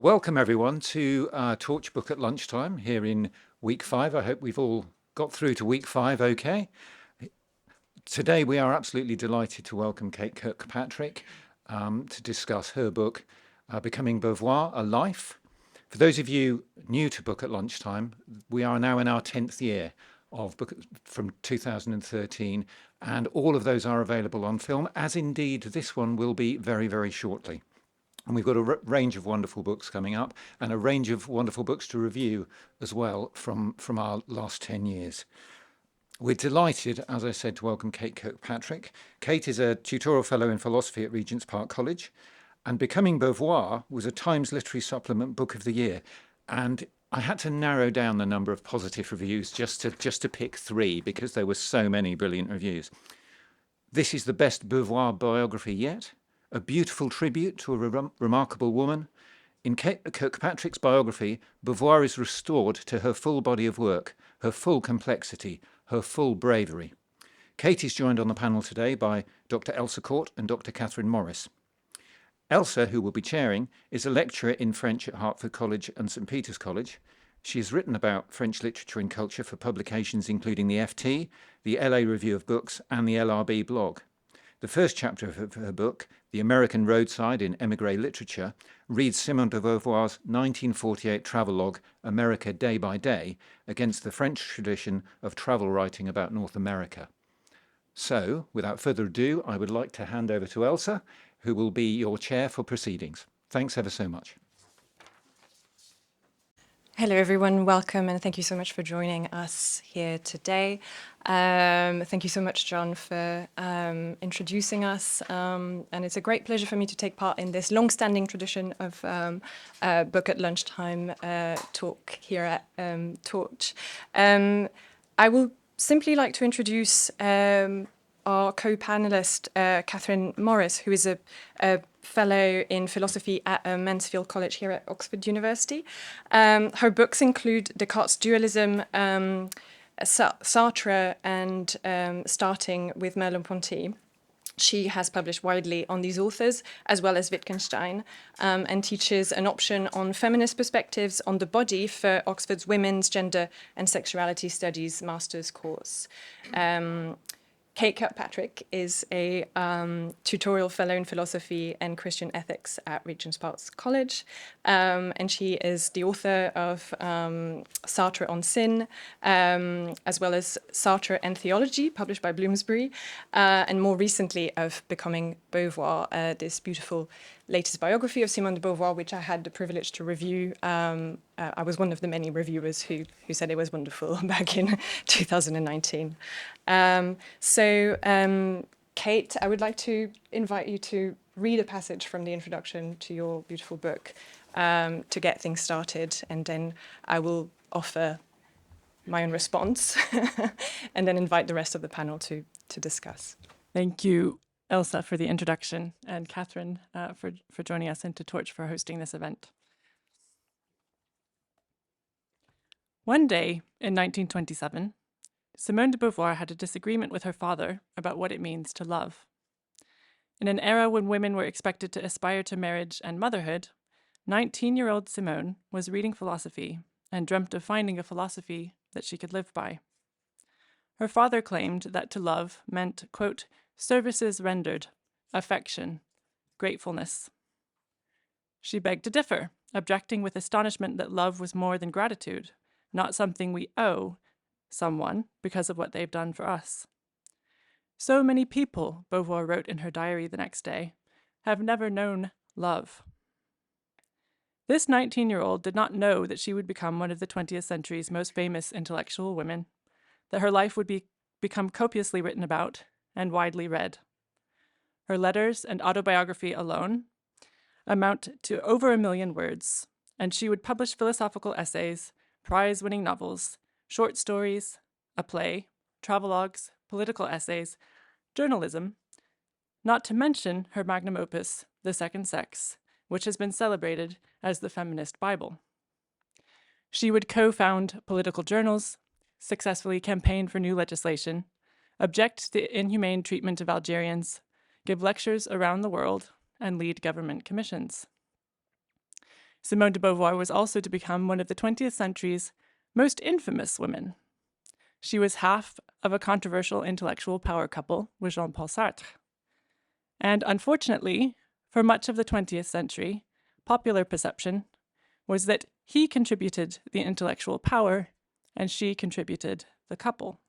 Welcome everyone to Torch Book at Lunchtime here in week 5. I hope we've all got through to week 5 okay. Today we are absolutely delighted to welcome Kate Kirkpatrick to discuss her book, Becoming Beauvoir, A Life. For those of you new to Book at Lunchtime, we are now in our 10th year of book from 2013, and all of those are available on film, as indeed this one will be very, very shortly. And we've got a range of wonderful books coming up and a range of wonderful books to review as well from our last 10 years. We're delighted, as I said, to welcome Kate Kirkpatrick. Kate is a tutorial fellow in philosophy at Regent's Park College, and Becoming Beauvoir was a Times Literary Supplement Book of the Year. And I had to narrow down the number of positive reviews just to pick 3 because there were so many brilliant reviews. This is the best Beauvoir biography yet, a beautiful tribute to a remarkable woman. In Kirkpatrick's biography, Beauvoir is restored to her full body of work, her full complexity, her full bravery. Kate is joined on the panel today by Dr. Elsa Court and Dr. Katherine Morris. Elsa, who will be chairing, is a lecturer in French at Hertford College and St. Peter's College. She has written about French literature and culture for publications including the FT, the LA Review of Books, and the LRB blog. The first chapter of her book, The American Roadside in Emigre Literature, reads Simone de Beauvoir's 1948 travelogue, America Day by Day, against the French tradition of travel writing about North America. So, without further ado, I would like to hand over to Elsa, who will be your chair for proceedings. Thanks ever so much. Hello, everyone. Welcome, and thank you so much for joining us here today. Thank you so much, John, for introducing us. And it's a great pleasure for me to take part in this long-standing tradition of Book at Lunchtime talk here at Torch. I will simply like to introduce our co-panelist, Katherine Morris, who is a fellow in philosophy at Mansfield College here at Oxford University. Her books include Descartes' Dualism, Sartre, and starting with Merleau-Ponty. She has published widely on these authors, as well as Wittgenstein, and teaches an option on feminist perspectives on the body for Oxford's Women's, Gender and Sexuality Studies master's course. Kate Kirkpatrick is a tutorial fellow in philosophy and Christian ethics at Regent's Park College, and she is the author of Sartre on Sin, as well as Sartre and Theology, published by Bloomsbury, and more recently of Becoming Beauvoir, this beautiful latest biography of Simone de Beauvoir, which I had the privilege to review. I was one of the many reviewers who said it was wonderful back in 2019. Kate, I would like to invite you to read a passage from the introduction to your beautiful book to get things started, and then I will offer my own response and then invite the rest of the panel to discuss. Thank you, Elsa, for the introduction, and Katherine for joining us, and to Torch for hosting this event. One day in 1927, Simone de Beauvoir had a disagreement with her father about what it means to love. In an era when women were expected to aspire to marriage and motherhood, 19-year-old Simone was reading philosophy and dreamt of finding a philosophy that she could live by. Her father claimed that to love meant, quote, services rendered, affection, gratefulness. She begged to differ, objecting with astonishment that love was more than gratitude, not something we owe someone because of what they've done for us. So many people, Beauvoir wrote in her diary the next day, have never known love. This 19-year-old did not know that she would become one of the 20th century's most famous intellectual women, that her life would become copiously written about and widely read. Her letters and autobiography alone amount to over 1 million words, and she would publish philosophical essays, prize-winning novels, short stories, a play, travelogues, political essays, journalism, not to mention her magnum opus, The Second Sex, which has been celebrated as the feminist Bible. She would co-found political journals, successfully campaign for new legislation, object to the inhumane treatment of Algerians, give lectures around the world, and lead government commissions. Simone de Beauvoir was also to become one of the 20th century's most infamous women. She was half of a controversial intellectual power couple with Jean-Paul Sartre. And unfortunately, for much of the 20th century, popular perception was that he contributed the intellectual power and she contributed the couple.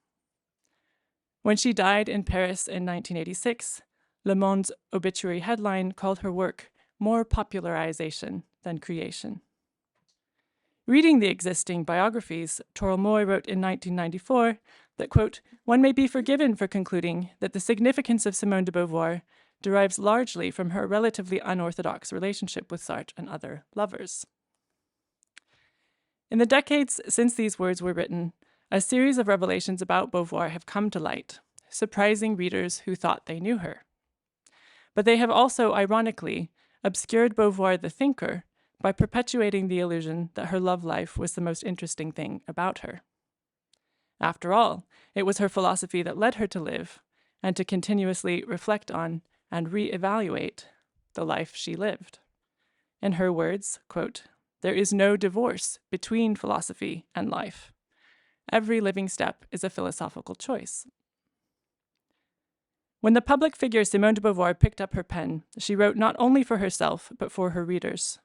When she died in Paris in 1986, Le Monde's obituary headline called her work more popularization than creation. Reading the existing biographies, Toril Moy wrote in 1994 that, quote, one may be forgiven for concluding that the significance of Simone de Beauvoir derives largely from her relatively unorthodox relationship with Sartre and other lovers. In the decades since these words were written, a series of revelations about Beauvoir have come to light, surprising readers who thought they knew her. But they have also, ironically, obscured Beauvoir the thinker by perpetuating the illusion that her love life was the most interesting thing about her. After all, it was her philosophy that led her to live and to continuously reflect on and re-evaluate the life she lived. In her words, quote, there is no divorce between philosophy and life. Every living step is a philosophical choice. When the public figure Simone de Beauvoir picked up her pen, she wrote not only for herself, but for her readers.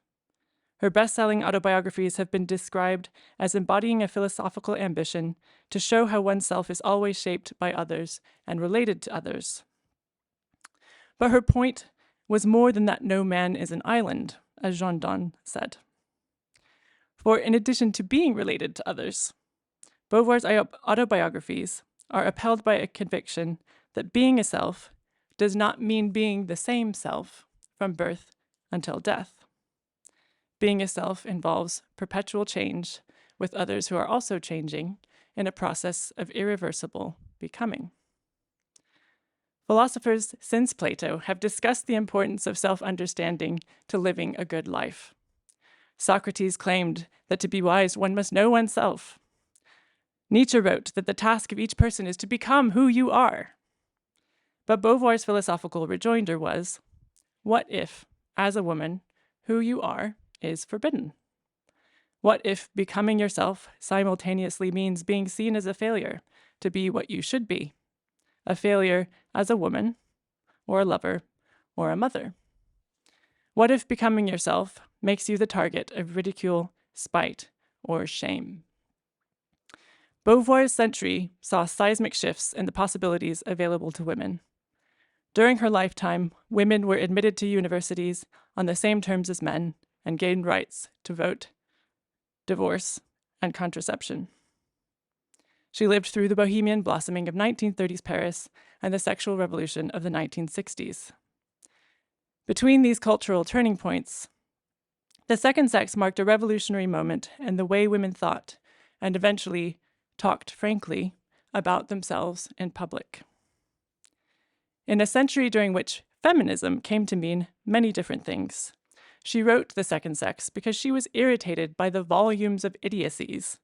Her best-selling autobiographies have been described as embodying a philosophical ambition to show how oneself is always shaped by others and related to others. But her point was more than that no man is an island, as Jean Donne said. For in addition to being related to others, Beauvoir's autobiographies are upheld by a conviction that being a self does not mean being the same self from birth until death. Being a self involves perpetual change with others who are also changing in a process of irreversible becoming. Philosophers since Plato have discussed the importance of self-understanding to living a good life. Socrates claimed that to be wise, one must know oneself. Nietzsche wrote that the task of each person is to become who you are. But Beauvoir's philosophical rejoinder was, what if, as a woman, who you are is forbidden? What if becoming yourself simultaneously means being seen as a failure to be what you should be? A failure as a woman, or a lover, or a mother? What if becoming yourself makes you the target of ridicule, spite, or shame? Beauvoir's century saw seismic shifts in the possibilities available to women. During her lifetime, women were admitted to universities on the same terms as men and gained rights to vote, divorce, and contraception. She lived through the bohemian blossoming of 1930s Paris and the sexual revolution of the 1960s. Between these cultural turning points, the second sex marked a revolutionary moment in the way women thought and eventually talked frankly about themselves in public. In a century during which feminism came to mean many different things, she wrote The Second Sex because she was irritated by the volumes of idiocies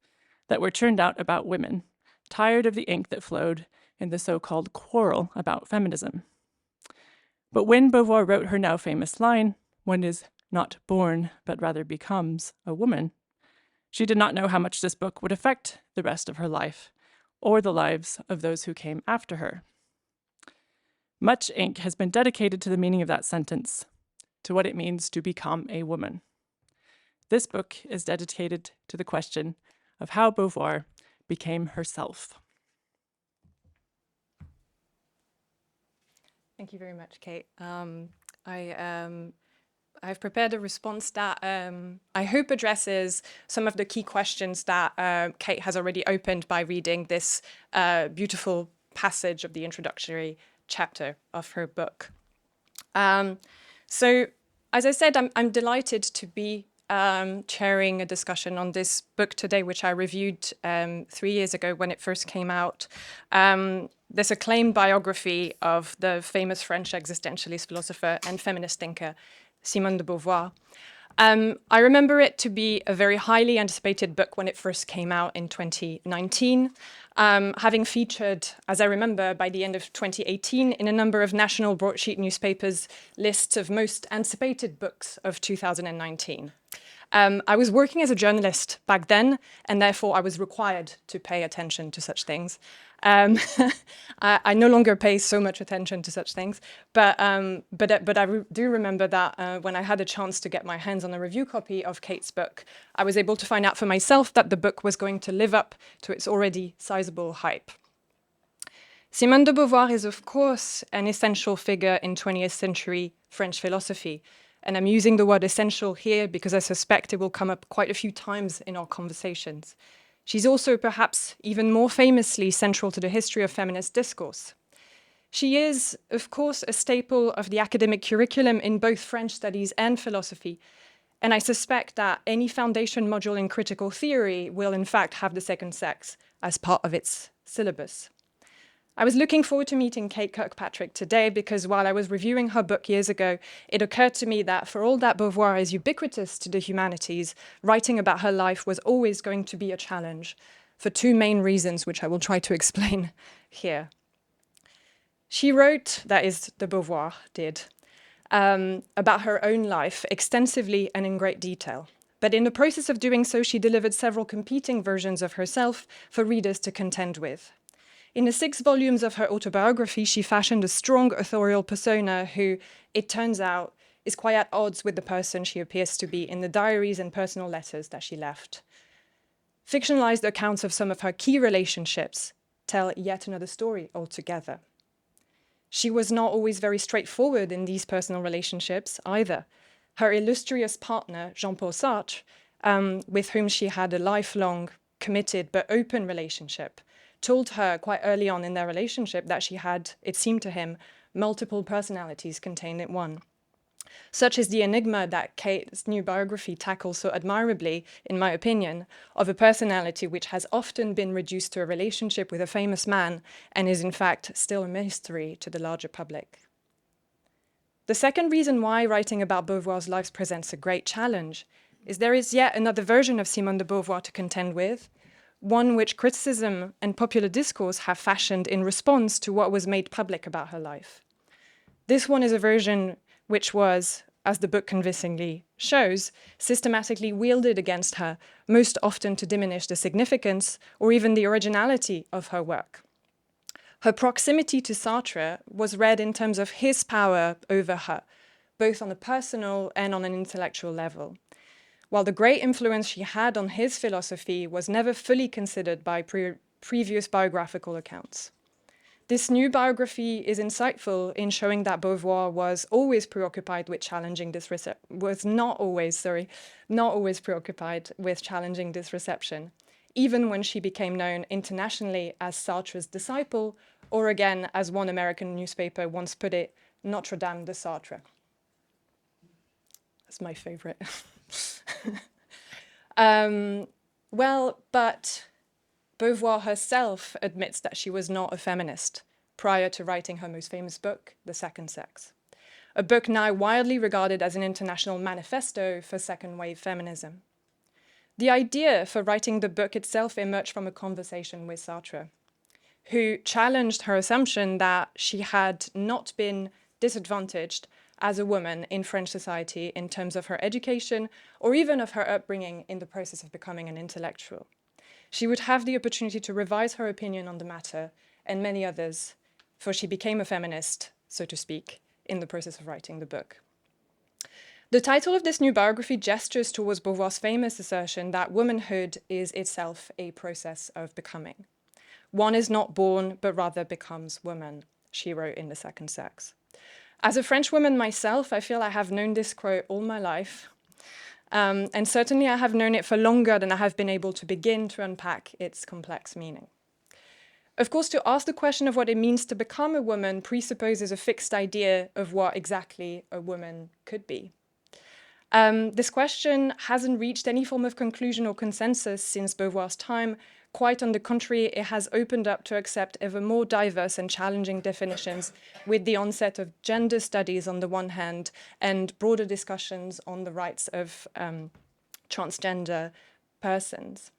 that were churned out about women, tired of the ink that flowed in the so-called quarrel about feminism. But when Beauvoir wrote her now famous line, one is not born, but rather becomes a woman, she did not know how much this book would affect the rest of her life or the lives of those who came after her. Much ink has been dedicated to the meaning of that sentence, to what it means to become a woman. This book is dedicated to the question of how Beauvoir became herself. Thank you very much, Kate. I've prepared a response that I hope addresses some of the key questions that Kate has already opened by reading this beautiful passage of the introductory chapter of her book. So, as I said, I'm delighted to be chairing a discussion on this book today, which I reviewed 3 years ago when it first came out. This acclaimed biography of the famous French existentialist philosopher and feminist thinker, Simone de Beauvoir. I remember it to be a very highly anticipated book when it first came out in 2019, having featured, as I remember, by the end of 2018 in a number of national broadsheet newspapers lists of most anticipated books of 2019. I was working as a journalist back then, and therefore I was required to pay attention to such things. I no longer pay so much attention to such things, but I do remember that when I had a chance to get my hands on a review copy of Kate's book, I was able to find out for myself that the book was going to live up to its already sizable hype. Simone de Beauvoir is, of course, an essential figure in 20th century French philosophy. And I'm using the word essential here because I suspect it will come up quite a few times in our conversations. She's also perhaps even more famously central to the history of feminist discourse. She is, of course, a staple of the academic curriculum in both French studies and philosophy. And I suspect that any foundation module in critical theory will in fact have the second sex as part of its syllabus. I was looking forward to meeting Kate Kirkpatrick today because while I was reviewing her book years ago, it occurred to me that for all that Beauvoir is ubiquitous to the humanities, writing about her life was always going to be a challenge for two main reasons, which I will try to explain here. She wrote, that is, de Beauvoir did, about her own life extensively and in great detail. But in the process of doing so, she delivered several competing versions of herself for readers to contend with. In the 6 volumes of her autobiography, she fashioned a strong authorial persona who, it turns out, is quite at odds with the person she appears to be in the diaries and personal letters that she left. Fictionalized accounts of some of her key relationships tell yet another story altogether. She was not always very straightforward in these personal relationships either. Her illustrious partner, Jean-Paul Sartre, with whom she had a lifelong, committed but open relationship, told her quite early on in their relationship that she had, it seemed to him, multiple personalities contained in one. Such is the enigma that Kate's new biography tackles so admirably, in my opinion, of a personality which has often been reduced to a relationship with a famous man and is in fact still a mystery to the larger public. The second reason why writing about Beauvoir's life presents a great challenge is there is yet another version of Simone de Beauvoir to contend with, one which criticism and popular discourse have fashioned in response to what was made public about her life. This one is a version which was, as the book convincingly shows, systematically wielded against her, most often to diminish the significance or even the originality of her work. Her proximity to Sartre was read in terms of his power over her, both on a personal and on an intellectual level, while the great influence she had on his philosophy was never fully considered by previous biographical accounts. This new biography is insightful in showing that Beauvoir was always preoccupied with challenging this not always preoccupied with challenging this reception, even when she became known internationally as Sartre's disciple, or again, as one American newspaper once put it, Notre Dame de Sartre. That's my favorite. But Beauvoir herself admits that she was not a feminist prior to writing her most famous book, The Second Sex, a book now widely regarded as an international manifesto for second-wave feminism. The idea for writing the book itself emerged from a conversation with Sartre, who challenged her assumption that she had not been disadvantaged as a woman in French society in terms of her education or even of her upbringing in the process of becoming an intellectual. She would have the opportunity to revise her opinion on the matter and many others, for she became a feminist, so to speak, in the process of writing the book. The title of this new biography gestures towards Beauvoir's famous assertion that womanhood is itself a process of becoming. One is not born, but rather becomes woman, she wrote in The Second Sex. As a French woman myself, I feel I have known this quote all my life. And certainly I have known it for longer than I have been able to begin to unpack its complex meaning. Of course, to ask the question of what it means to become a woman presupposes a fixed idea of what exactly a woman could be. This question hasn't reached any form of conclusion or consensus since Beauvoir's time. Quite on the contrary, it has opened up to accept ever more diverse and challenging definitions with the onset of gender studies on the one hand and broader discussions on the rights of transgender persons.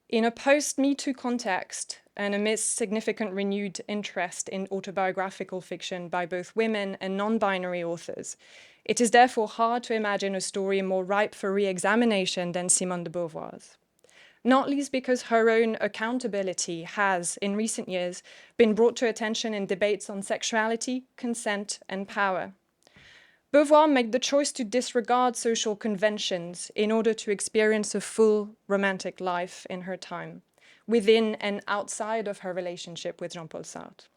In a post-Me Too context, and amidst significant renewed interest in autobiographical fiction by both women and non-binary authors, it is therefore hard to imagine a story more ripe for re-examination than Simone de Beauvoir's. Not least because her own accountability has, in recent years, been brought to attention in debates on sexuality, consent, and power. Beauvoir made the choice to disregard social conventions in order to experience a full romantic life in her time, within and outside of her relationship with Jean-Paul Sartre.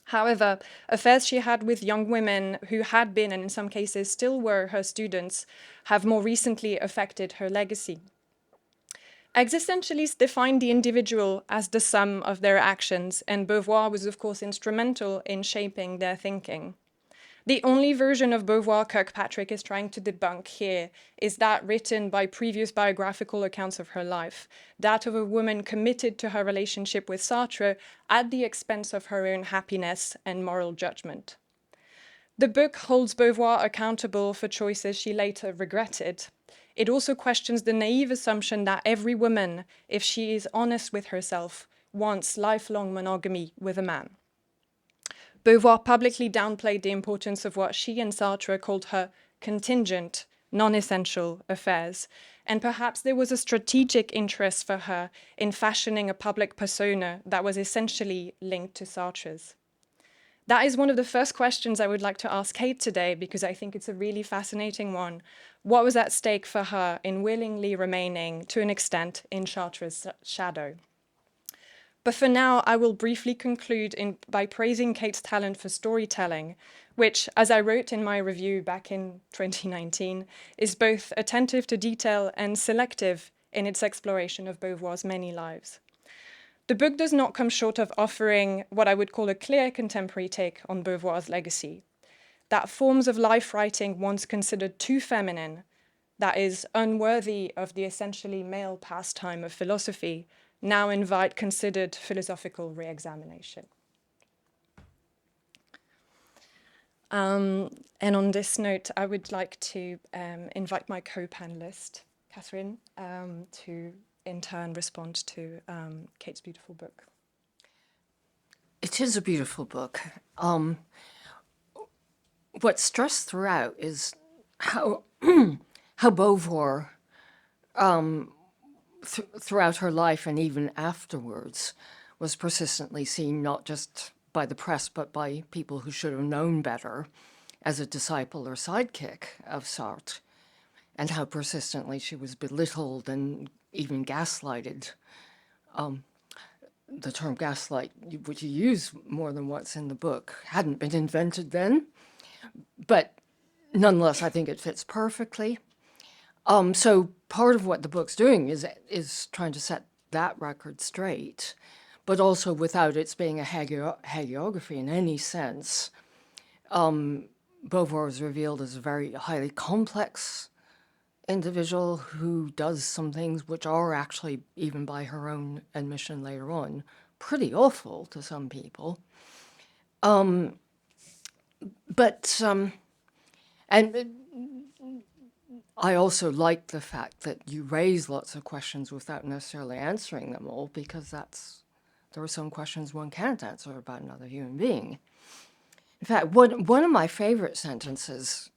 However, affairs she had with young women who had been, and in some cases still were, her students, have more recently affected her legacy. Existentialists define the individual as the sum of their actions, and Beauvoir was, of course, instrumental in shaping their thinking. The only version of Beauvoir Kirkpatrick is trying to debunk here is that written by previous biographical accounts of her life, that of a woman committed to her relationship with Sartre at the expense of her own happiness and moral judgment. The book holds Beauvoir accountable for choices she later regretted. It also questions the naive assumption that every woman, if she is honest with herself, wants lifelong monogamy with a man. Beauvoir publicly downplayed the importance of what she and Sartre called her contingent, non-essential affairs, and perhaps there was a strategic interest for her in fashioning a public persona that was essentially linked to Sartre's. That is one of the first questions I would like to ask Kate today, because I think it's a really fascinating one. What was at stake for her in willingly remaining, to an extent, in Sartre's shadow? But for now, I will briefly conclude by praising Kate's talent for storytelling, which, as I wrote in my review back in 2019, is both attentive to detail and selective in its exploration of Beauvoir's many lives. The book does not come short of offering what I would call a clear contemporary take on Beauvoir's legacy, that forms of life writing once considered too feminine, that is unworthy of the essentially male pastime of philosophy, now invite considered philosophical re-examination. And on this note, I would like to invite my co-panelist, Katherine, to in turn respond to Kate's beautiful book. It is a beautiful book. What's stressed throughout is how Beauvoir, throughout her life and even afterwards, was persistently seen not just by the press but by people who should have known better as a disciple or sidekick of Sartre, and how persistently she was belittled and even gaslighted. The term gaslight, which you use more than once in the book, hadn't been invented then, but nonetheless, I think it fits perfectly. So part of what the book's doing is trying to set that record straight, but also without its being a hagiography in any sense. Beauvoir is revealed as a very highly complex individual who does some things which are actually, even by her own admission later on, pretty awful to some people. And I also like the fact that you raise lots of questions without necessarily answering them all, because there are some questions one can't answer about another human being. In fact, one of my favorite sentences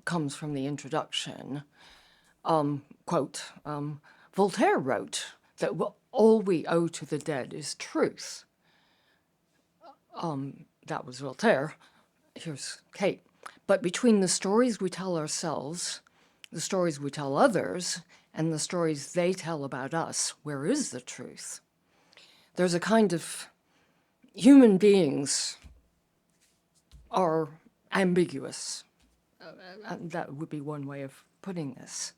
comes from the introduction. Quote, Voltaire wrote that all we owe to the dead is truth. That was Voltaire. Here's Kate. But between the stories we tell ourselves, the stories we tell others, and the stories they tell about us, where is the truth? There's a kind of human beings are ambiguous. That would be one way of putting this.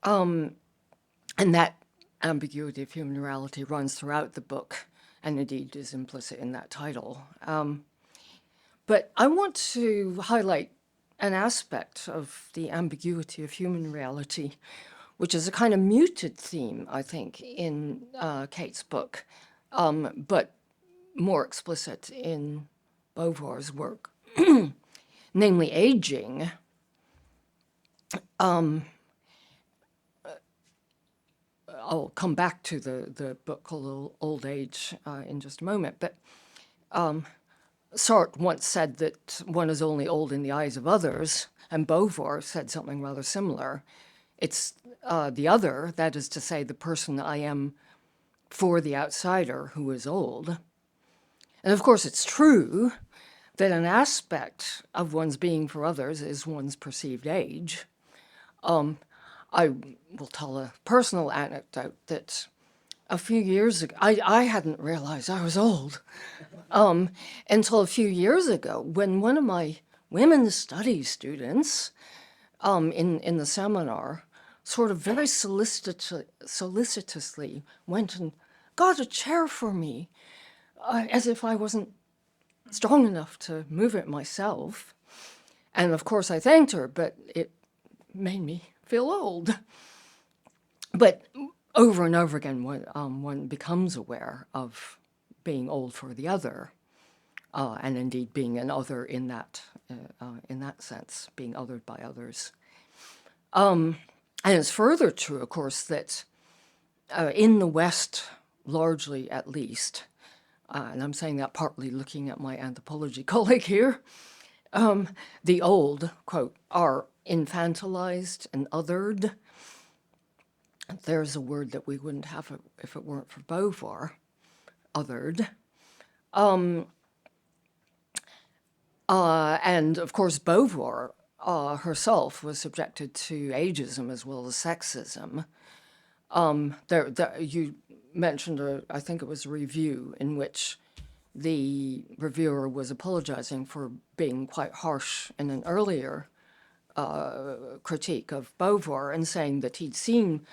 And that ambiguity of human morality runs throughout the book, and indeed is implicit in that title. But I want to highlight an aspect of the ambiguity of human reality, which is a kind of muted theme, I think, in Kate's book, but more explicit in Beauvoir's work, namely aging. I'll come back to the book called Old Age in just a moment, but Sartre once said that one is only old in the eyes of others, and Beauvoir said something rather similar. It's the other, that is to say, the person I am for the outsider who is old. And of course, it's true that an aspect of one's being for others is one's perceived age. I will tell a personal anecdote that a few years ago, I hadn't realized I was old until a few years ago when one of my women's studies students in the seminar sort of very solicitously went and got a chair for me as if I wasn't strong enough to move it myself. And of course I thanked her, but it made me feel old. But over and over again, one becomes aware of being old for the other, and indeed being an other in that sense, being othered by others. And it's further true, of course, that in the West, largely at least, and I'm saying that partly looking at my anthropology colleague here, the old, quote, are infantilized and othered. There's a word that we wouldn't have if it weren't for Beauvoir, othered. And of course, Beauvoir herself was subjected to ageism as well as sexism. You mentioned, I think it was a review in which the reviewer was apologizing for being quite harsh in an earlier critique of Beauvoir and saying that he'd seen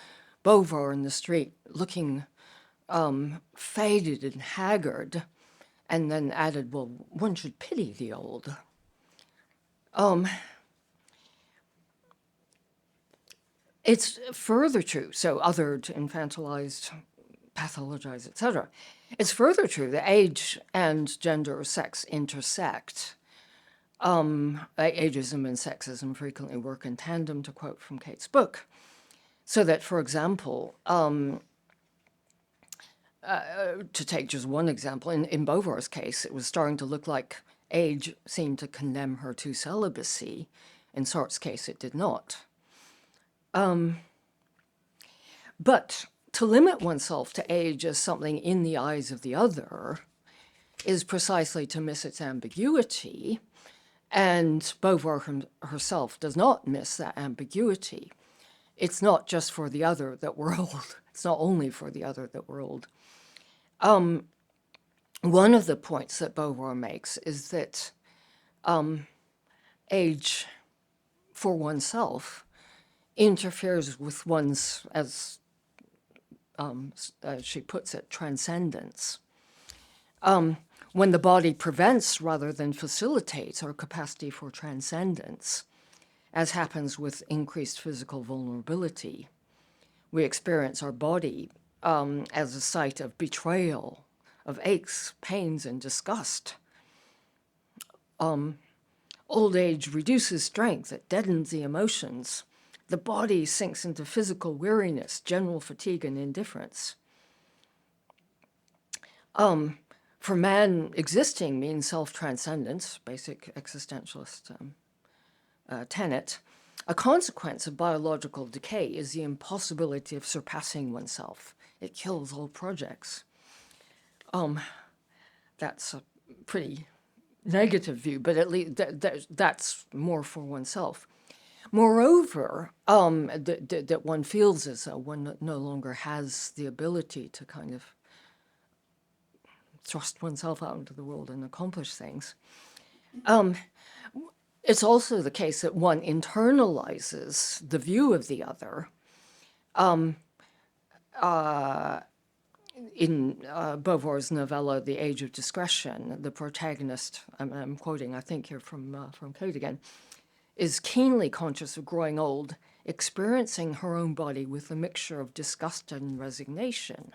Beauvoir in the street looking faded and haggard, and then added, well, one should pity the old. It's further true, so othered, infantilized, pathologized, etc. It's further true that age and gender or sex intersect. Ageism and sexism frequently work in tandem, to quote from Kate's book. So that, for example, to take just one example, in Beauvoir's case, it was starting to look like age seemed to condemn her to celibacy. In Sartre's case, it did not. But to limit oneself to age as something in the eyes of the other is precisely to miss its ambiguity, and Beauvoir herself does not miss that ambiguity. It's not just for the other that we're old. It's not only for the other that we're old. One of the points that Beauvoir makes is that age for oneself interferes with one's, as she puts it, transcendence. When the body prevents rather than facilitates our capacity for transcendence, as happens with increased physical vulnerability, we experience our body as a site of betrayal, of aches, pains, and disgust. Old age reduces strength, it deadens the emotions. The body sinks into physical weariness, general fatigue, and indifference. For man, existing means self-transcendence, basic existentialist tenet. A consequence of biological decay is the impossibility of surpassing oneself. It kills all projects. That's a pretty negative view, but at least that's more for oneself. Moreover, that one feels as though one no longer has the ability to kind of thrust oneself out into the world and accomplish things. It's also the case that one internalizes the view of the other. In Beauvoir's novella, The Age of Discretion, the protagonist, I'm quoting, I think, here from Kate again, is keenly conscious of growing old, experiencing her own body with a mixture of disgust and resignation.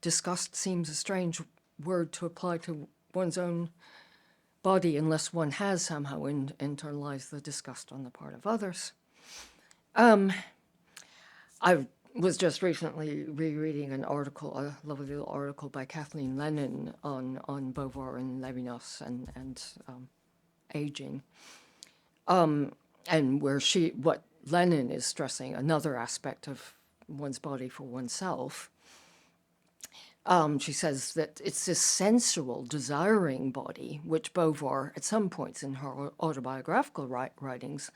Disgust seems a strange word to apply to one's own body unless one has somehow internalized the disgust on the part of others. I was just recently rereading an article, a lovely little article by Kathleen Lennon on Beauvoir and Levinas and aging, and where what Lennon is stressing, another aspect of one's body for oneself. She says that it's this sensual, desiring body, which Beauvoir, at some points in her autobiographical writings,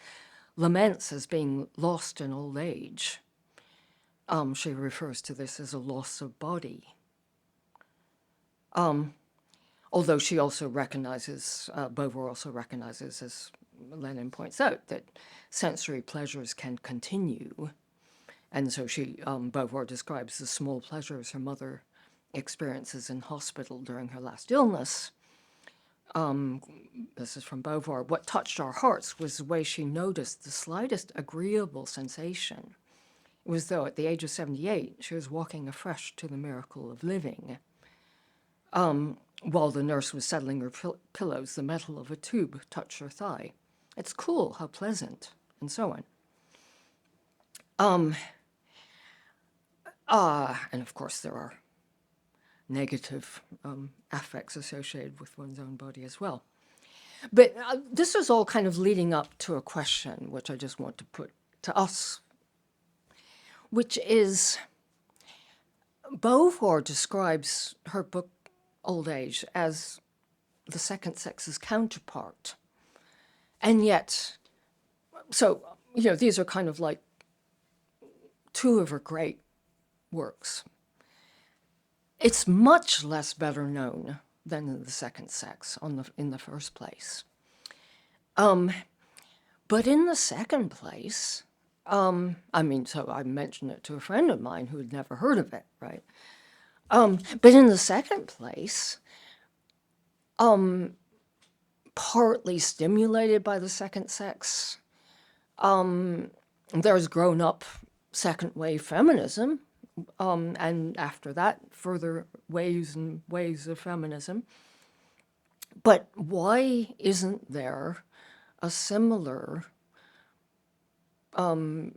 laments as being lost in old age. She refers to this as a loss of body. Although she also recognizes, Beauvoir also recognizes, as Lennon points out, that sensory pleasures can continue. And so Beauvoir describes the small pleasures her mother experiences in hospital during her last illness. This is from Beauvoir. What touched our hearts was the way she noticed the slightest agreeable sensation. It was though at the age of 78, she was walking afresh to the miracle of living. While the nurse was settling her pillows, the metal of a tube touched her thigh. It's cool, how pleasant, and so on. And of course there are negative affects associated with one's own body as well. But this is all kind of leading up to a question which I just want to put to us, which is, Beauvoir describes her book Old Age as the second sex's counterpart. And yet, so, these are kind of like two of her great works. It's much less better known than the second sex in the first place. But in the second place, so I mentioned it to a friend of mine who had never heard of it, right? But in the second place, partly stimulated by the second sex, there's grown up second wave feminism, and after that, further waves and waves of feminism. But why isn't there a similar, we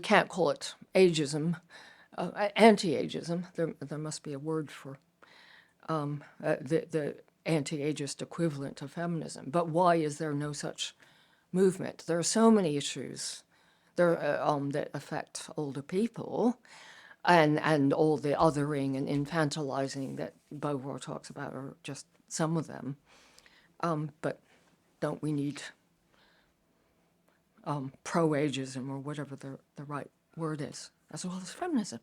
can't call it ageism, anti-ageism, there must be a word for the anti-ageist equivalent of feminism. But why is there no such movement? There are so many issues that affect older people, and all the othering and infantilizing that Beauvoir talks about are just some of them. But don't we need pro-ageism, or whatever the right word is, as well as feminism?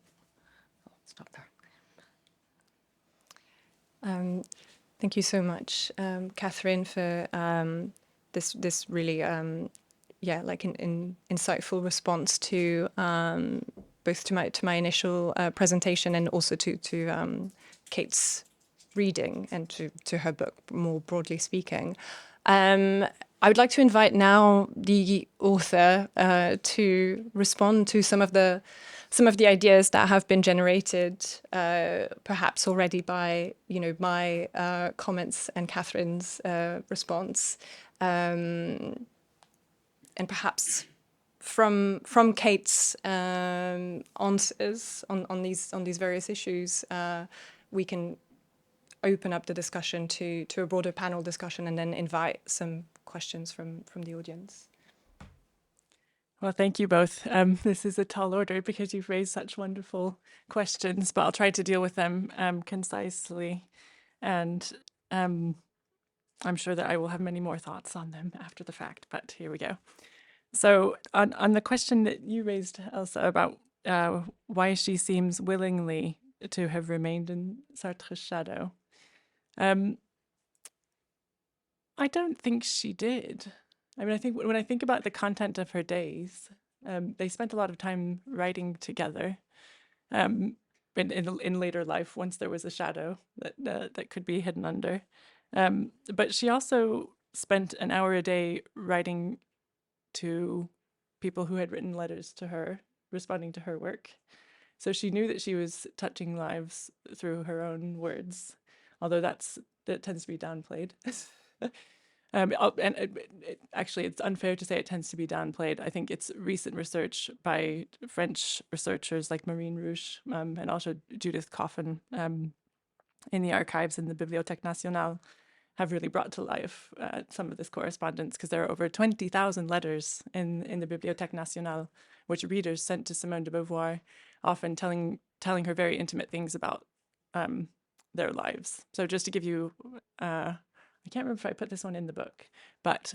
I'll stop there. Thank you so much, Katherine, for this really an insightful response to both to my initial presentation and also to Kate's reading and to her book, more broadly speaking. I would like to invite now the author to respond to some of the ideas that have been generated, perhaps already by my comments and Katherine's response, and perhaps from Kate's answers on these various issues, we can open up the discussion to a broader panel discussion and then invite some questions from the audience. Well, thank you both. This is a tall order because you've raised such wonderful questions, but I'll try to deal with them concisely. And I'm sure that I will have many more thoughts on them after the fact, but here we go. So on the question that you raised, Elsa, about why she seems willingly to have remained in Sartre's shadow, I don't think she did. I mean, I think when I think about the content of her days, they spent a lot of time writing together. In later life, once there was a shadow that could be hidden under, but she also spent an hour a day writing to people who had written letters to her, responding to her work. So she knew that she was touching lives through her own words, although that tends to be downplayed. Actually, it's unfair to say it tends to be downplayed. I think it's recent research by French researchers like Marine Rouche and also Judith Coffin in the archives in the Bibliothèque Nationale have really brought to life some of this correspondence, because there are over 20,000 letters in the Bibliothèque Nationale, which readers sent to Simone de Beauvoir, often telling her very intimate things about their lives. So just to give you, I can't remember if I put this one in the book, but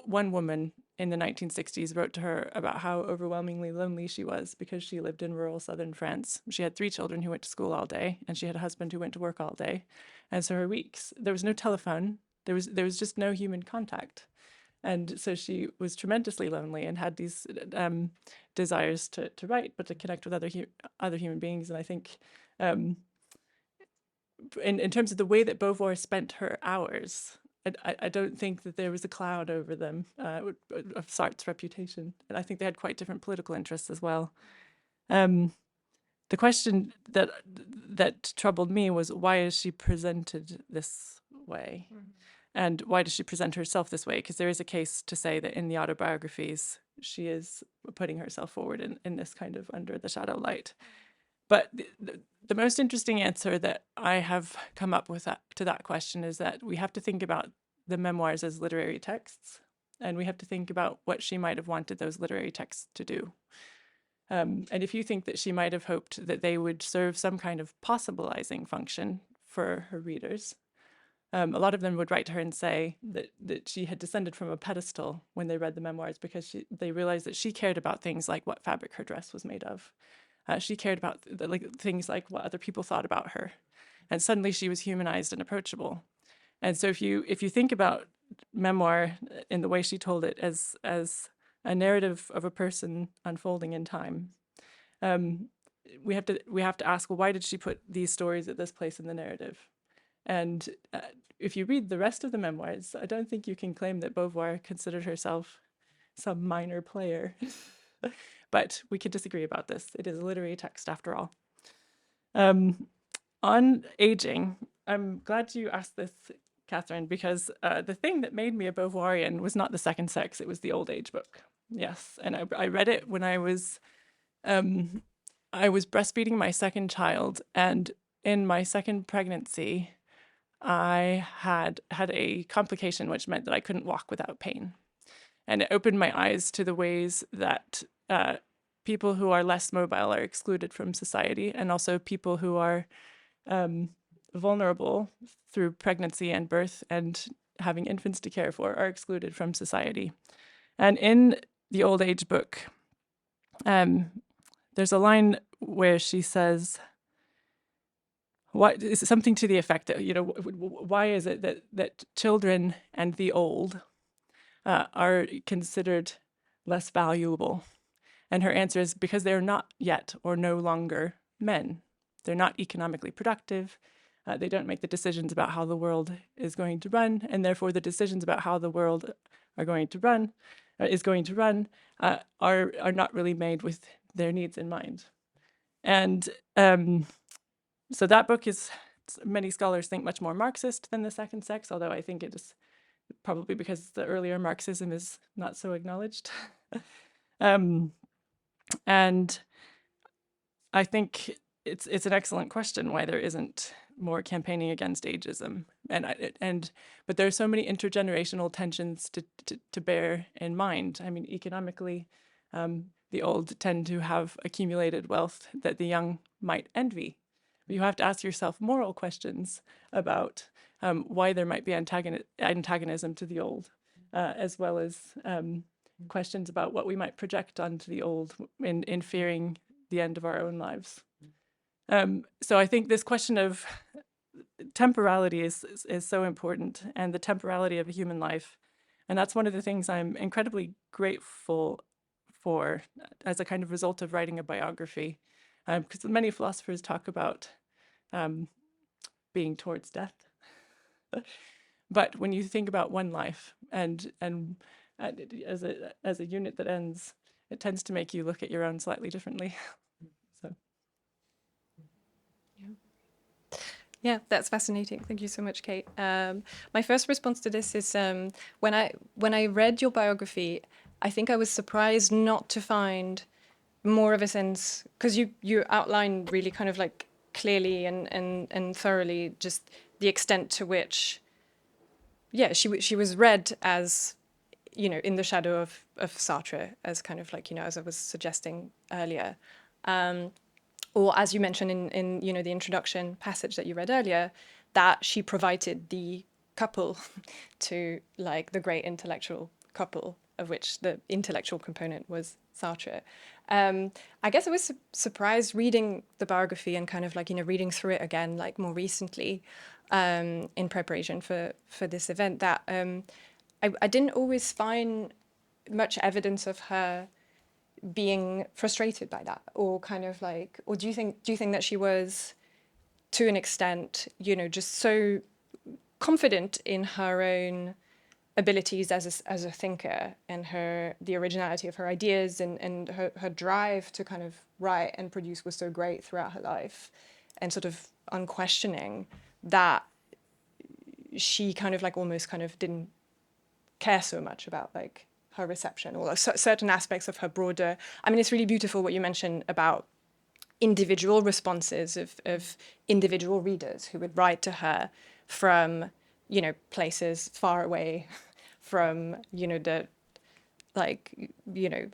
one woman in the 1960s wrote to her about how overwhelmingly lonely she was because she lived in rural southern France. She had 3 children who went to school all day, and she had a husband who went to work all day. And so her weeks, there was no telephone, there was just no human contact. And so she was tremendously lonely and had these desires to write, but to connect with other human beings. And I think in terms of the way that Beauvoir spent her hours, I don't think that there was a cloud over them of Sartre's reputation. And I think they had quite different political interests as well. The question that troubled me was, why is she presented this way? Mm-hmm. And why does she present herself this way? Because there is a case to say that in the autobiographies, she is putting herself forward in this kind of under the shadow light. But the most interesting answer that I have come up with to that question is that we have to think about the memoirs as literary texts, and we have to think about what she might have wanted those literary texts to do. And if you think that she might have hoped that they would serve some kind of possibilizing function for her readers, a lot of them would write to her and say that she had descended from a pedestal when they read the memoirs, because they realized that she cared about things like what fabric her dress was made of. She cared about things like what other people thought about her. And suddenly she was humanized and approachable. And so if you think about memoir in the way she told it as a narrative of a person unfolding in time, we have to ask, well, why did she put these stories at this place in the narrative? And if you read the rest of the memoirs, I don't think you can claim that Beauvoir considered herself some minor player. But we could disagree about this. It is a literary text after all. On aging, I'm glad you asked this, Katherine, because the thing that made me a Beauvoirian was not the second sex, it was the old age book. Yes, and I read it when I was breastfeeding my second child, and in my second pregnancy, I had a complication which meant that I couldn't walk without pain. And it opened my eyes to the ways that people who are less mobile are excluded from society, and also people who are vulnerable through pregnancy and birth and having infants to care for are excluded from society. And in the old age book, there's a line where she says, "What is something to the effect that, why is it that children and the old are considered less valuable?" And her answer is because they're not yet or no longer men. They're not economically productive. They don't make the decisions about how the world is going to run, and therefore the decisions about how the world is going to run are not really made with their needs in mind. And so that book is, many scholars think, much more Marxist than The Second Sex, although I think it is probably because the earlier Marxism is not so acknowledged. And I think it's an excellent question why there isn't more campaigning against ageism, but there are so many intergenerational tensions to bear in mind. I mean, economically, the old tend to have accumulated wealth that the young might envy. But you have to ask yourself moral questions about why there might be antagonism to the old, as well as questions about what we might project onto the old in fearing the end of our own lives. So I think this question of temporality is so important, and the temporality of a human life. And that's one of the things I'm incredibly grateful for as a kind of result of writing a biography. Because many philosophers talk about being towards death. But when you think about one life and as a unit that ends, it tends to make you look at your own slightly differently. So, Yeah, that's fascinating. Thank you so much, Kate. My first response to this is when I read your biography, I think I was surprised not to find more of a sense, because you outline really kind of like clearly and thoroughly just the extent to which, yeah, she was read as, you know, in the shadow of Sartre, as kind of like, you know, as I was suggesting earlier. Or as you mentioned in you know, the introduction passage that you read earlier, that she provided the couple to like the great intellectual couple, of which the intellectual component was Sartre. I guess I was surprised reading the biography and kind of like, you know, reading through it again, like more recently, in preparation for this event, that I didn't always find much evidence of her being frustrated by that, or kind of like, or do you think that she was, to an extent, you know, just so confident in her own abilities as a thinker, and the originality of her ideas, and her drive to kind of write and produce was so great throughout her life, and sort of unquestioning, that she kind of like almost kind of didn't care so much about like her reception, or certain aspects of her broader. I mean, it's really beautiful what you mentioned about individual responses of individual readers who would write to her from, you know, places far away from, you know, the, like, you know,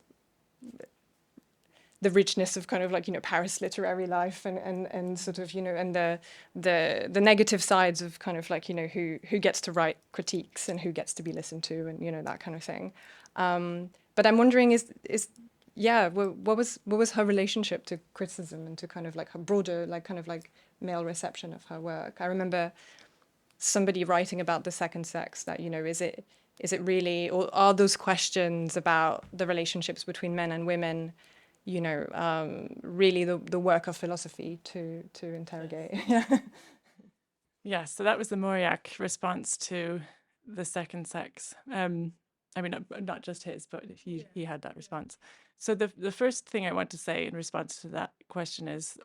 the richness of kind of like, you know, Paris literary life, and sort of, you know, and the negative sides of kind of like, you know, who gets to write critiques and who gets to be listened to, and, you know, that kind of thing. But I'm wondering, is yeah, what was her relationship to criticism and to kind of like her broader, like kind of like male reception of her work? I remember somebody writing about the second sex, that, you know, is it really, or are those questions about the relationships between men and women, you know, really the work of philosophy to interrogate? Yeah. Yeah, so that was the Mauriac response to the second sex. I mean, not just his, but he had that response. So the first thing I want to say in response to that question is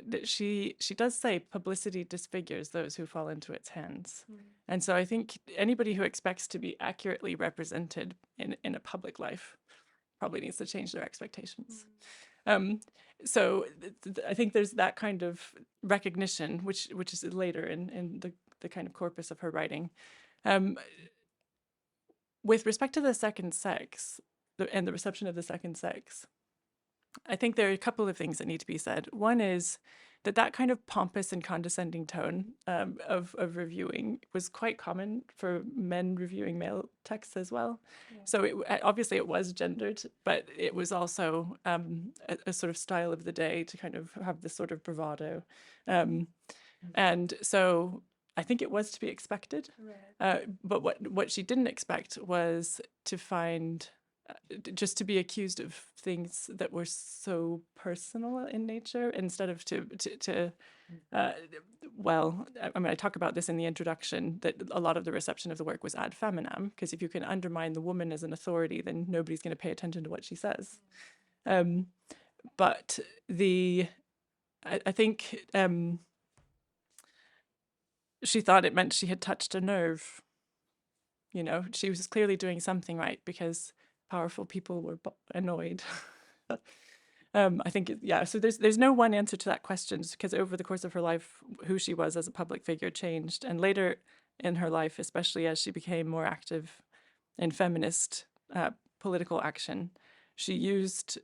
that she does say publicity disfigures those who fall into its hands. And so I think anybody who expects to be accurately represented in a public life probably needs to change their expectations. So I think there's that kind of recognition, which is later in the kind of corpus of her writing. With respect to the second sex and the reception of the second sex, I think there are a couple of things that need to be said. One is that kind of pompous and condescending tone of reviewing was quite common for men reviewing male texts as well. Yeah. So obviously it was gendered, but it was also a sort of style of the day to kind of have this sort of bravado. And so I think it was to be expected. Right. But what she didn't expect was to find just to be accused of things that were so personal in nature, instead of well, I mean, I talk about this in the introduction, that a lot of the reception of the work was ad feminem, because if you can undermine the woman as an authority, then nobody's going to pay attention to what she says. But I think she thought it meant she had touched a nerve. You know, she was clearly doing something right, because powerful people were annoyed. I think, yeah, so there's no one answer to that question, because over the course of her life, who she was as a public figure changed. And later in her life, especially as she became more active in feminist political action, she used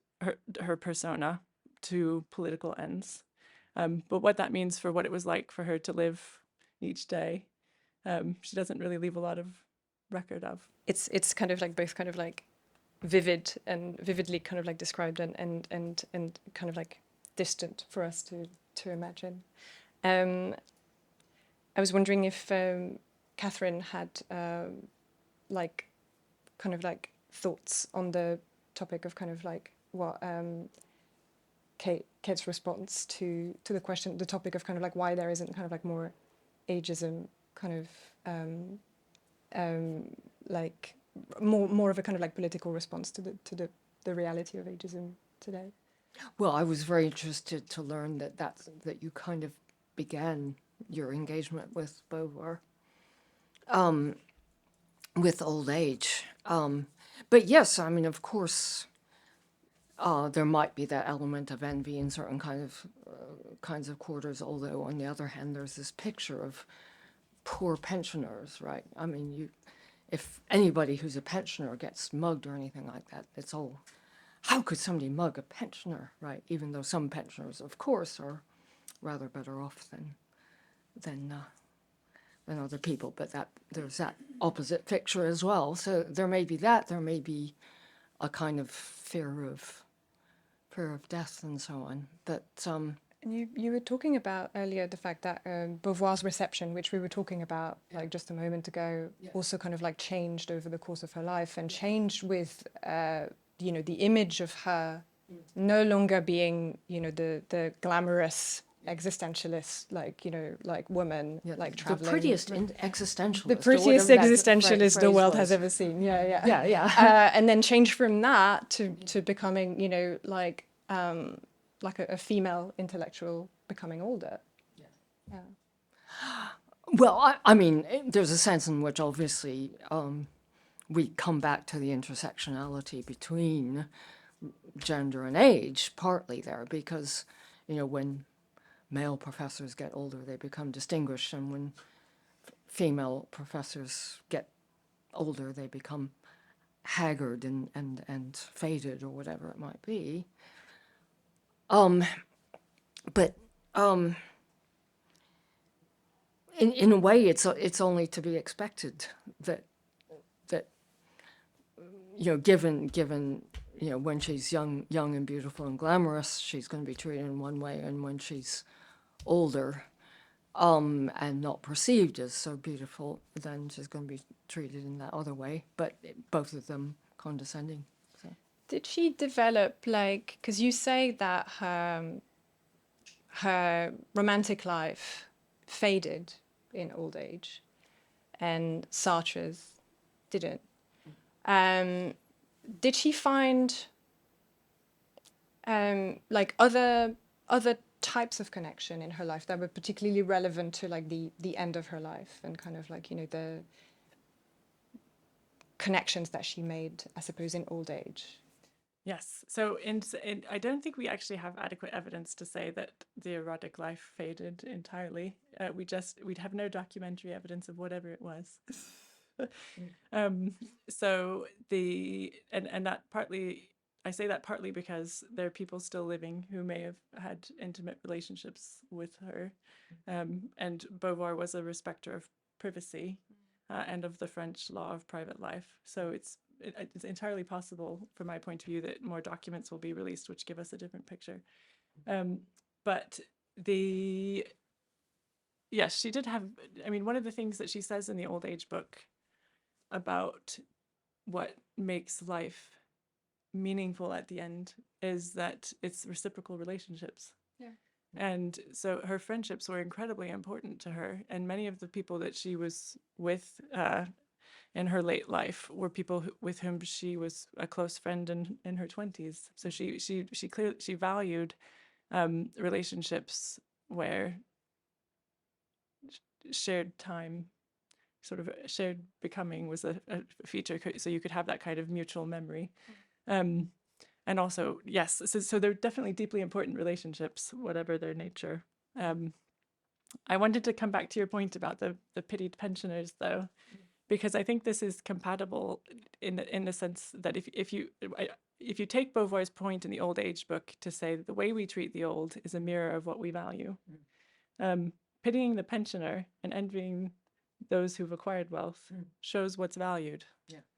her persona to political ends. But what that means for what it was like for her to live each day, she doesn't really leave a lot of record of. It's kind of like both kind of like vividly kind of like described, and kind of like distant for us to imagine. I was wondering if Katherine had like kind of like thoughts on the topic of kind of like what Kate's response to the question, the topic of kind of like why there isn't kind of like more ageism, kind of like more of a kind of like political response to the reality of ageism today. Well, I was very interested to learn that you kind of began your engagement with Beauvoir, with old age. But yes, I mean, of course, there might be that element of envy in certain kinds of quarters, although on the other hand, there's this picture of poor pensioners, right? I mean, if anybody who's a pensioner gets mugged or anything like that, it's all, how could somebody mug a pensioner, right? Even though some pensioners, of course, are rather better off than other people, but there's that opposite picture as well. So there may be that. There may be a kind of fear of death and so on. But And you were talking about earlier the fact that Beauvoir's reception, which we were talking about like just a moment ago, also kind of like changed over the course of her life and changed with the image of her no longer being the glamorous existentialist, like woman, like traveling. The prettiest existentialist. The prettiest existentialist the world has ever seen. Yeah. And then change from that to becoming, like a female intellectual becoming older. Yeah. Well, I mean, there's a sense in which obviously we come back to the intersectionality between gender and age, partly there, because, when male professors get older, they become distinguished, and when female professors get older, they become haggard and faded, or whatever it might be. But in a way, it's only to be expected that given when she's young and beautiful and glamorous, she's going to be treated in one way, and when she's older and not perceived as so beautiful, then she's going to be treated in that other way, but both of them condescending. So. Did she develop, because you say that her romantic life faded in old age and Sartre's didn't. Did she find other types of connection in her life that were particularly relevant to the end of her life and kind of the connections that she made, I suppose, in old age? Yes. So I don't think we actually have adequate evidence to say that the erotic life faded entirely. We'd have no documentary evidence of whatever it was. So that partly, I say that partly because there are people still living who may have had intimate relationships with her. And Beauvoir was a respecter of privacy and of the French law of private life. So it's entirely possible, from my point of view, that more documents will be released which give us a different picture. But yes, she did have, I mean, one of the things that she says in the old age book about what makes life meaningful at the end is that it's reciprocal relationships. Yeah. And so her friendships were incredibly important to her, and many of the people that she was with in her late life were people with whom she was a close friend in her 20s. So she valued relationships where shared time, sort of shared becoming, was a feature, so you could have that kind of mutual memory. And also, yes, so they're definitely deeply important relationships, whatever their nature. I wanted to come back to your point about the pitied pensioners, though, because I think this is compatible in the sense that if you take Beauvoir's point in the old age book to say that the way we treat the old is a mirror of what we value, pitying the pensioner and envying those who've acquired wealth shows what's valued.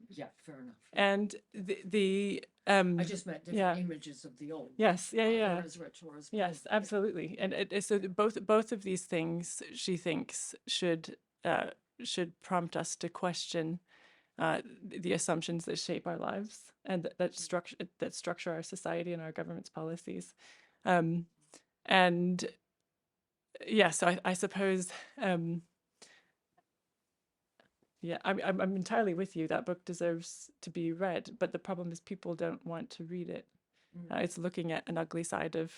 Yeah, fair enough. And I just meant different images of the old. Yes, yeah. Or as rich or as poor. Yes, absolutely. And so both of these things, she thinks, should prompt us to question the assumptions that shape our lives and that structure our society and our government's policies. And yeah, so I suppose. Yeah, I'm entirely with you. That book deserves to be read, but the problem is people don't want to read it. It's looking at an ugly side of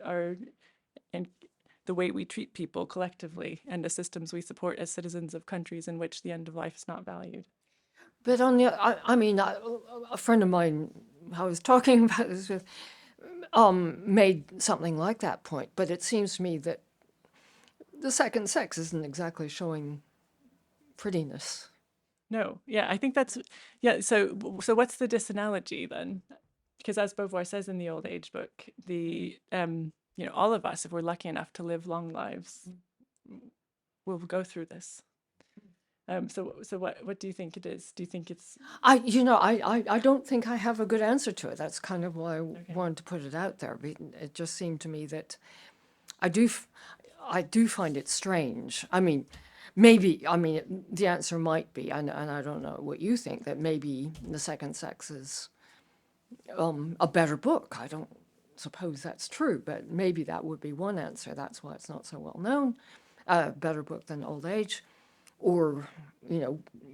our the way we treat people collectively and the systems we support as citizens of countries in which the end of life is not valued. But on the, I mean, a friend of mine I was talking about this with made something like that point. But it seems to me that the second sex isn't exactly showing prettiness. No, yeah, I think that's, yeah, so what's the disanalogy then? Because as Beauvoir says in the Old Age book, all of us, if we're lucky enough to live long lives, will go through this. So what do you think it is? Do you think it's... I don't think I have a good answer to it. That's kind of why I wanted to put it out there. It just seemed to me that I do find it strange. I mean, the answer might be, and I don't know what you think, that maybe The Second Sex is a better book. I don't suppose that's true, but maybe that would be one answer. That's why it's not so well known. Better book than Old Age. Or,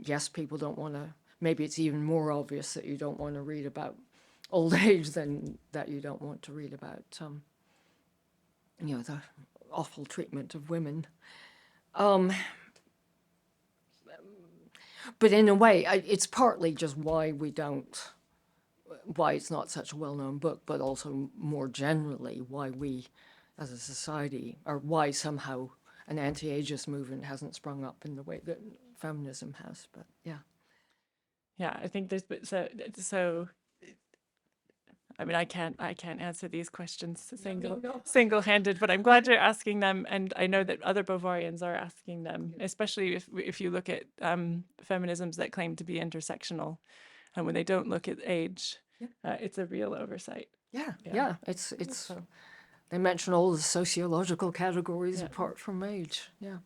yes, people don't want to, maybe it's even more obvious that you don't want to read about old age than that you don't want to read about, the awful treatment of women. But in a way, it's partly just why it's not such a well-known book, but also more generally why we, as a society, or why somehow an anti-ageist movement hasn't sprung up in the way that feminism has. But yeah. Yeah, I think there's, so I mean, I can't answer these questions single-handed, but I'm glad you're asking them, and I know that other Beauvoirians are asking them, especially if you look at feminisms that claim to be intersectional, and when they don't look at age, it's a real oversight. Yeah. It's they mention all the sociological categories apart from age. Yeah.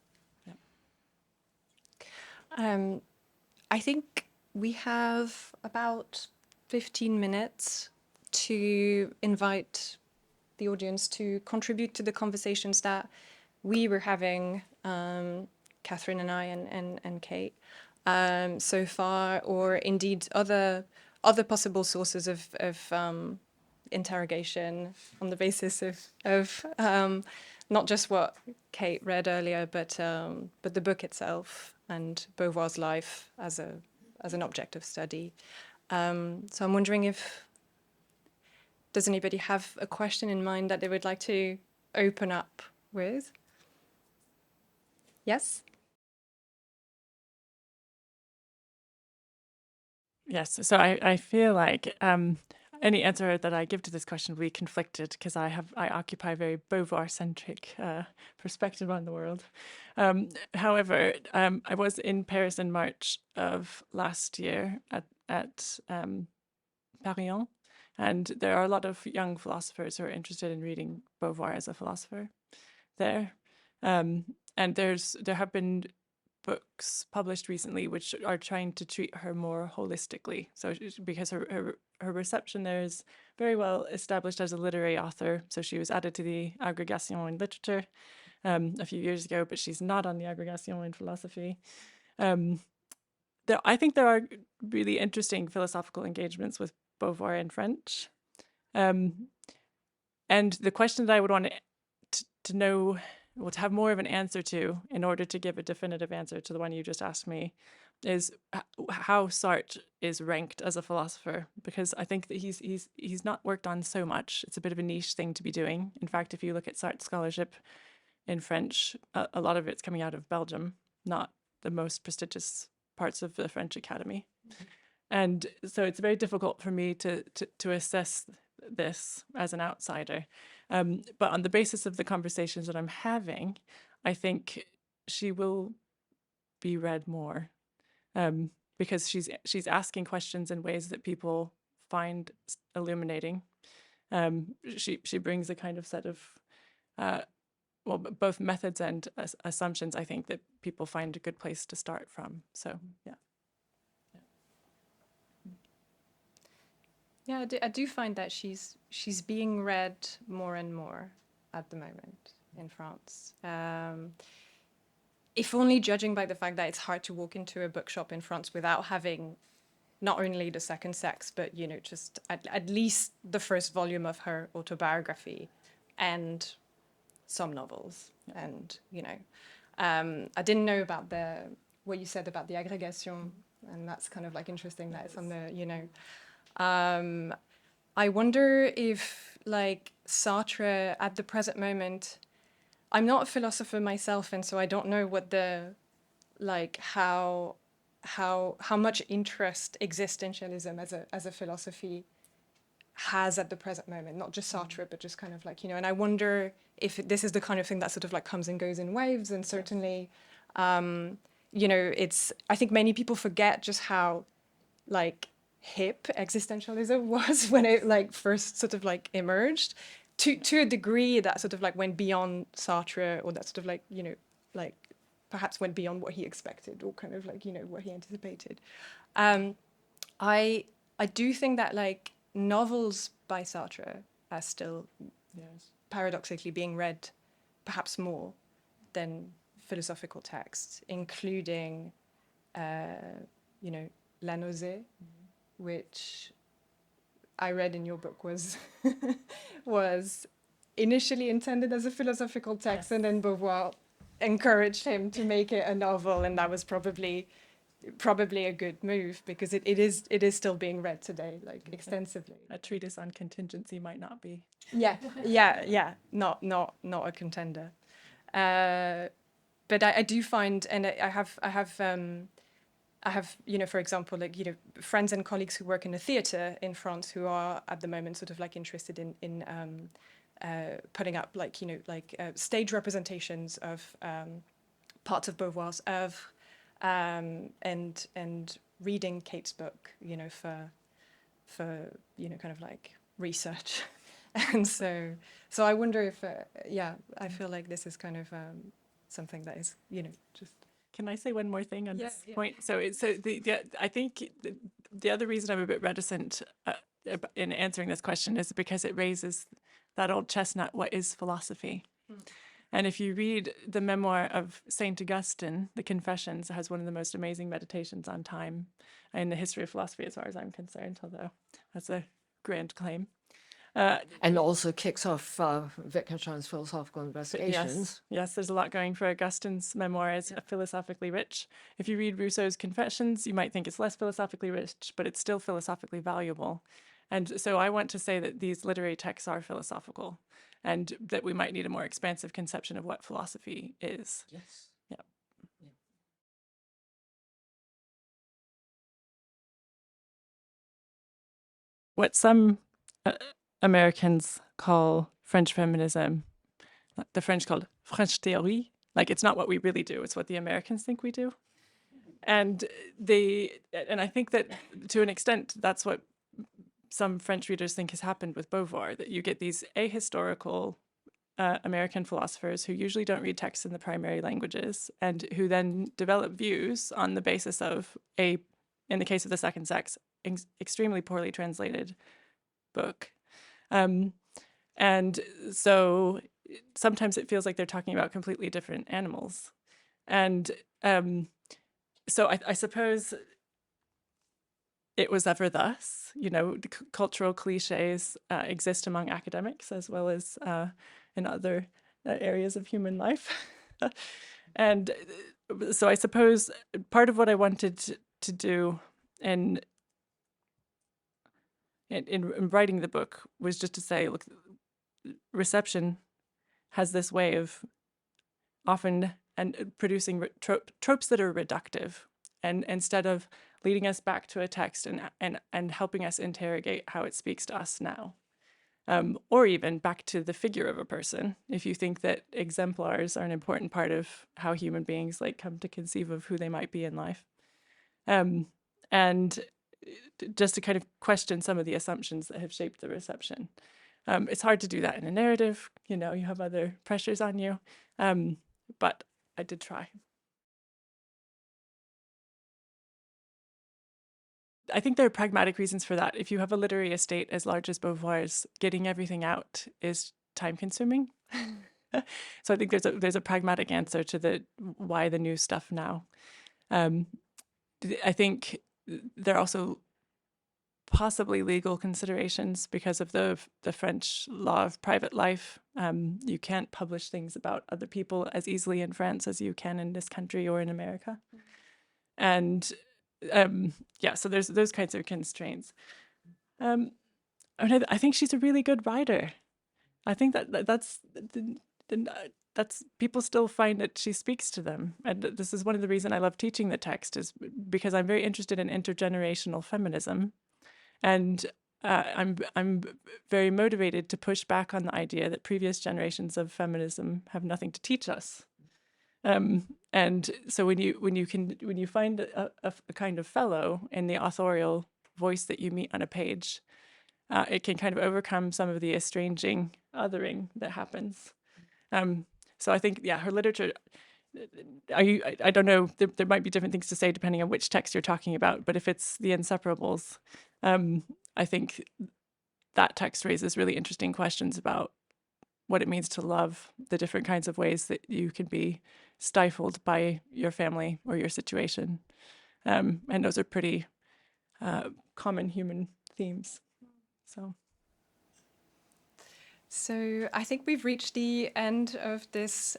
I think we have about 15 minutes to invite the audience to contribute to the conversations that we were having, Katherine and I and Kate, so far, or indeed other possible sources of interrogation on the basis of not just what Kate read earlier, but the book itself and Beauvoir's life as an object of study. So I'm wondering does anybody have a question in mind that they would like to open up with? Yes? Yes, so I feel like any answer that I give to this question will be conflicted because I occupy a very Beauvoir-centric perspective on the world. However, I was in Paris in March of last year at Panelist, and there are a lot of young philosophers who are interested in reading Beauvoir as a philosopher there. And there have been books published recently which are trying to treat her more holistically. So because her reception there is very well established as a literary author. So she was added to the Agrégation in Literature a few years ago, but she's not on the Agrégation in Philosophy. I think there are really interesting philosophical engagements with Beauvoir in French. And the question that I would want to know, well, to have more of an answer to, in order to give a definitive answer to the one you just asked me, is how Sartre is ranked as a philosopher, because I think that he's not worked on so much. It's a bit of a niche thing to be doing. In fact, if you look at Sartre scholarship in French, a lot of it's coming out of Belgium, not the most prestigious parts of the French Academy. And so it's very difficult for me to assess this as an outsider. But on the basis of the conversations that I'm having, I think she will be read more because she's asking questions in ways that people find illuminating. She brings a kind of set of both methods and assumptions, I think, that people find a good place to start from. So, yeah. Yeah, I do find that she's being read more and more at the moment in France. If only judging by the fact that it's hard to walk into a bookshop in France without having not only The Second Sex, but just at least the first volume of her autobiography and some novels. And, I didn't know about what you said about the aggregation, and that's kind of like interesting that it's on the, I wonder if, like, Sartre at the present moment, I'm not a philosopher myself, and so I don't know what how much interest existentialism as a philosophy has at the present moment, not just Sartre, but just kind of like, and I wonder if this is the kind of thing that sort of like comes and goes in waves, and certainly, I think many people forget just how, like, hip existentialism was when it like first sort of like emerged, to a degree that sort of like went beyond Sartre, or that sort of like, like perhaps went beyond what he expected, or kind of like, what he anticipated. I do think that like novels by Sartre are still paradoxically being read perhaps more than philosophical texts, including, La Nausée, which I read in your book was was initially intended as a philosophical text, and then Beauvoir encouraged him to make it a novel, and that was probably a good move, because it is still being read today, like extensively. A treatise on contingency might not be. Not a contender. But I do find, and I have, for example, like, friends and colleagues who work in the theatre in France who are at the moment sort of like interested in putting up like, stage representations of parts of Beauvoir's oeuvre, and reading Kate's book, for kind of like research. And so I wonder if, I feel like this is kind of something that is, just. Can I say one more thing on this point? So I think the other reason I'm a bit reticent in answering this question is because it raises that old chestnut, what is philosophy? And if you read the memoir of Saint Augustine, The Confessions, it has one of the most amazing meditations on time in the history of philosophy, as far as I'm concerned, although that's a grand claim. And also kicks off Wittgenstein's philosophical investigations. Yes, there's a lot going for Augustine's memoir. It's philosophically rich. If you read Rousseau's Confessions, you might think it's less philosophically rich, but it's still philosophically valuable. And so I want to say that these literary texts are philosophical, and that we might need a more expansive conception of what philosophy is. Yes. Yeah. What some Americans call French feminism, the French called French théorie. Like, it's not what we really do, it's what the Americans think we do. And I think that to an extent, that's what some French readers think has happened with Beauvoir, that you get these ahistorical American philosophers who usually don't read texts in the primary languages, and who then develop views on the basis of in the case of The Second Sex, extremely poorly translated book. And so sometimes it feels like they're talking about completely different animals. And so I suppose it was ever thus. Cultural cliches exist among academics as well as in other areas of human life. And so I suppose part of what I wanted to do in writing the book was just to say, look, reception has this way of often producing tropes that are reductive, and instead of leading us back to a text and helping us interrogate how it speaks to us now, or even back to the figure of a person, if you think that exemplars are an important part of how human beings like come to conceive of who they might be in life, and just to kind of question some of the assumptions that have shaped the reception. It's hard to do that in a narrative, you have other pressures on you, but I did try. I think there are pragmatic reasons for that. If you have a literary estate as large as Beauvoir's, getting everything out is time consuming. So I think there's a pragmatic answer to why the new stuff now. I think there are also possibly legal considerations because of the French law of private life You can't publish things about other people as easily in France as you can in this country or in America. And so there's those kinds of constraints. I think she's a really good writer. I think that's people still find that she speaks to them, and this is one of the reasons I love teaching the text, is because I'm very interested in intergenerational feminism, and I'm very motivated to push back on the idea that previous generations of feminism have nothing to teach us. And so when you find a kind of fellow in the authorial voice that you meet on a page, it can kind of overcome some of the estranging othering that happens. So I think, her literature, I don't know, there might be different things to say depending on which text you're talking about, but if it's The Inseparables, I think that text raises really interesting questions about what it means to love, the different kinds of ways that you can be stifled by your family or your situation. And those are pretty common human themes. So I think we've reached the end of this,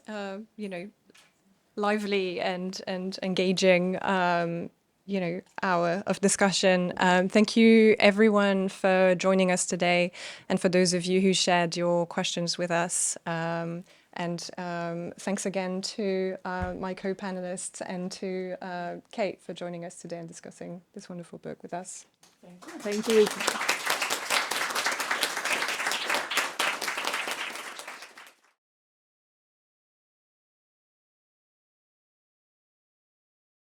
lively and engaging, hour of discussion. Thank you, everyone, for joining us today, and for those of you who shared your questions with us. And thanks again to my co-panelists and to Kate for joining us today and discussing this wonderful book with us. Thank you.